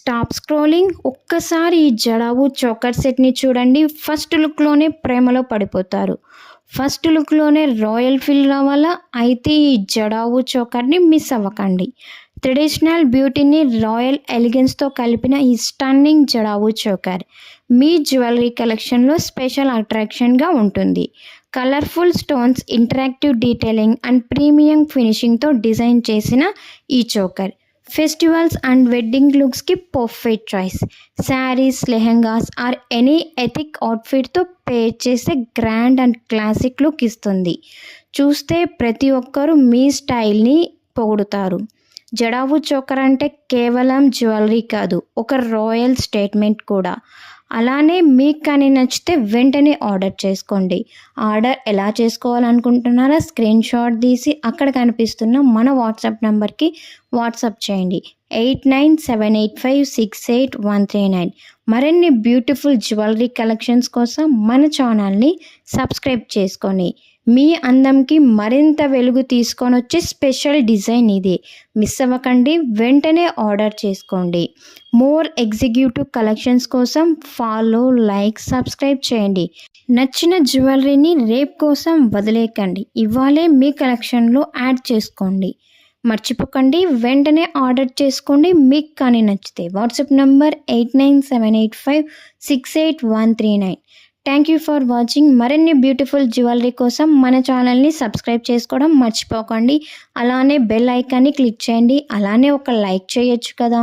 Stop scrolling. ఒక్కసారి ఈ jadau choker సెట్ని చూడండి. ఫస్ట్ లుక్లోనే ప్రేమలో పడిపోతారు. ఫస్ట్ లుక్లోనే రాయల్ ఫీల్ రావాలా? అయితే ఈ జడావు చోకర్ని మిస్ అవ్వకండి. ట్రెడిషనల్ బ్యూటీని రాయల్ ఎలిగెన్స్తో కలిపిన ఈ స్టన్నింగ్ జడావు చోకర్ మీ జ్యువెలరీ కలెక్షన్లో స్పెషల్ అట్రాక్షన్గా ఉంటుంది. Colourful stones, interactive detailing and premium ఫినిషింగ్తో డిజైన్ చేసిన ఈ చోకర్ ఫెస్టివల్స్ అండ్ వెడ్డింగ్ లుక్స్కి perfect choice. Saris, lehengas or any ethnic అవుట్ఫిట్తో పేర్ చేసే గ్రాండ్ అండ్ క్లాసిక్ లుక్ ఇస్తుంది. చూస్తే ప్రతి ఒక్కరూ మీ స్టైల్ని పొగుడుతారు. జడావు చోకర్ అంటే కేవలం జ్యువెలరీ కాదు, ఒక రాయల్ స్టేట్మెంట్ కూడా. అలానే మీకు కానీ నచ్చితే వెంటనే ఆర్డర్ చేసుకోండి. ఆర్డర్ ఎలా చేసుకోవాలనుకుంటున్నారా? స్క్రీన్ షాట్ తీసి అక్కడ కనిపిస్తున్న మన వాట్సాప్ నెంబర్కి వాట్సాప్ చేయండి. 8978568139. మరిన్ని బ్యూటిఫుల్ జ్యువెలరీ కలెక్షన్స్ కోసం మన ఛానల్ని సబ్స్క్రైబ్ చేసుకొని మీ అందంకి మరింత వెలుగు తీసుకొని వచ్చే స్పెషల్ డిజైన్ ఇది. మిస్ అవ్వకండి, వెంటనే ఆర్డర్ చేసుకోండి. మోర్ ఎగ్జిక్యూటివ్ కలెక్షన్స్ కోసం ఫాలో, లైక్, సబ్స్క్రైబ్ చేయండి. నచ్చిన జ్యువెలరీని రేపు కోసం వదిలేకండి, ఇవాళే మీ కలెక్షన్లో యాడ్ చేసుకోండి. మర్చిపోకండి, వెంటనే ఆర్డర్ చేసుకోండి మీకు కానీ నచ్చితే. WhatsApp number 8978568139. Thank you for watching. మరిన్ని బ్యూటిఫుల్ జ్యువెలరీ కోసం మన ఛానల్ని సబ్స్క్రైబ్ చేసుకోవడం మర్చిపోకండి. అలానే బెల్ ఐకాన్ని క్లిక్ చేయండి. అలానే ఒక లైక్ చేయొచ్చు కదా.